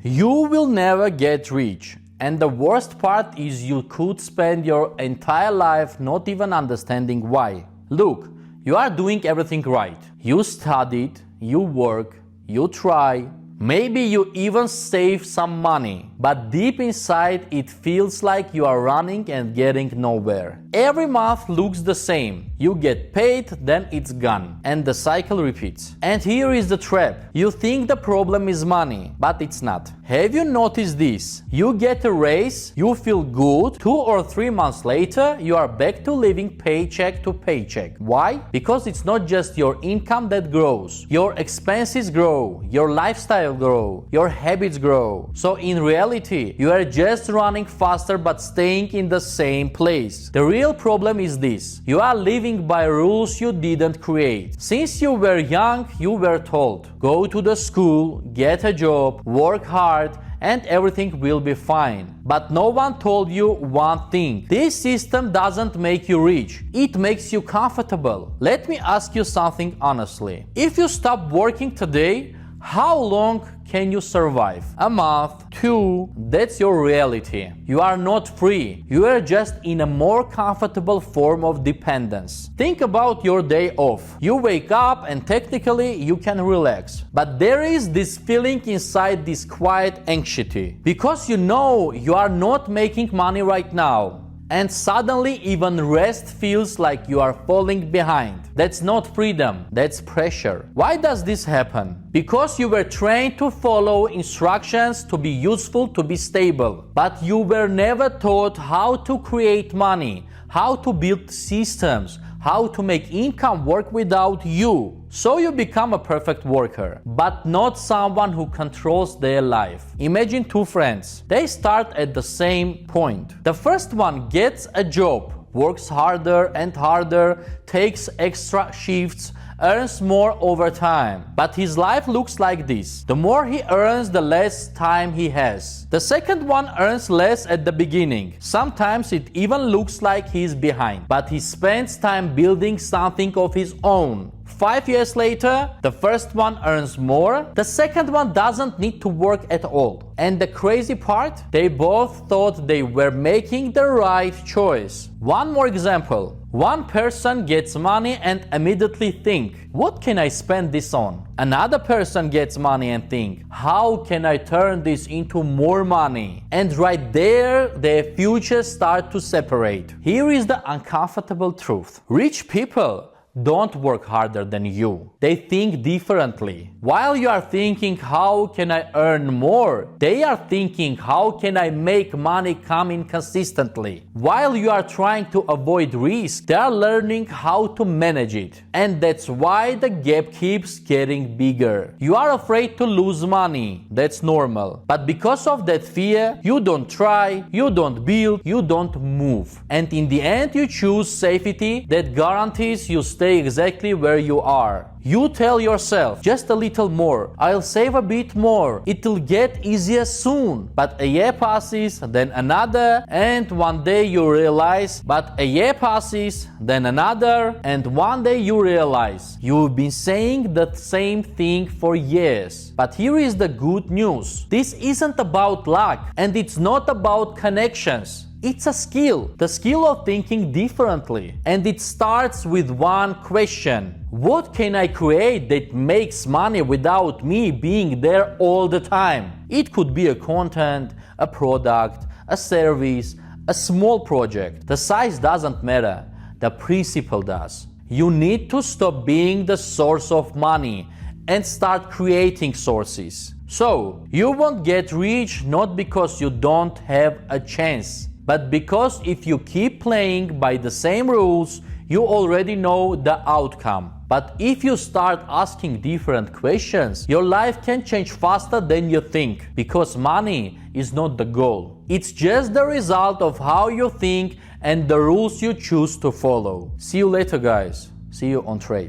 You will never get rich. And the worst part is you could spend your entire life not even understanding why. Look, you are doing everything right. You studied, you work, you try. Maybe you even save some money, but deep inside it feels like you are running and getting nowhere. Every month looks the same. You get paid, then it's gone, and the cycle repeats. And here is the trap. You think the problem is money, but it's not. Have you noticed this? You get a raise, you feel good, 2 or 3 months later, you are back to living paycheck to paycheck. Why? Because it's not just your income that grows. Your expenses grow, your lifestyle grow, your habits grow. So in reality, you are just running faster but staying in the same place. The real problem is this. You are living by rules you didn't create. Since you were young, you were told, go to the school, get a job, work hard, and everything will be fine. But no one told you one thing. This system doesn't make you rich. It makes you comfortable. Let me ask you something honestly. If you stop working today, how long can you survive? A month, 2, that's your reality. You are not free. You are just in a more comfortable form of dependence. Think about your day off. You wake up and technically you can relax. But there is this feeling inside, this quiet anxiety. Because you know you are not making money right now. And suddenly even rest feels like you are falling behind. That's not freedom, that's pressure. Why does this happen? Because you were trained to follow instructions, to be useful, to be stable. But you were never taught how to create money, how to build systems, how to make income work without you. So you become a perfect worker, but not someone who controls their life. Imagine 2 friends. They start at the same point. The first one gets a job, works harder and harder, takes extra shifts, earns more over time. But his life looks like this. The more he earns, the less time he has. The second one earns less at the beginning. Sometimes it even looks like he's behind. But he spends time building something of his own. 5 years later, the first one earns more, the second one doesn't need to work at all. And the crazy part, they both thought they were making the right choice. One more example. One person gets money and immediately think, what can I spend this on? Another person gets money and think, how can I turn this into more money? And right there, their futures start to separate. Here is the uncomfortable truth. Rich people don't work harder than you. They think differently. While you are thinking, how can I earn more? They are thinking, how can I make money come in consistently? While you are trying to avoid risk, they are learning how to manage it. And that's why the gap keeps getting bigger. You are afraid to lose money. That's normal. But because of that fear, you don't try, you don't build, you don't move. And in the end, you choose safety that guarantees you stay exactly where you are. You tell yourself, just a little more, I'll save a bit more, it'll get easier soon. But a year passes, then another, and one day you realize, but a year passes, then another, and one day you realize you've been saying the same thing for years. But here is the good news. This isn't about luck, and it's not about connections. It's a skill, the skill of thinking differently. And it starts with one question. What can I create that makes money without me being there all the time? It could be a content, a product, a service, a small project. The size doesn't matter. The principle does. You need to stop being the source of money and start creating sources. So, you won't get rich not because you don't have a chance, but because if you keep playing by the same rules, you already know the outcome. But if you start asking different questions, your life can change faster than you think, because money is not the goal. It's just the result of how you think and the rules you choose to follow. See you later, guys. See you on trade.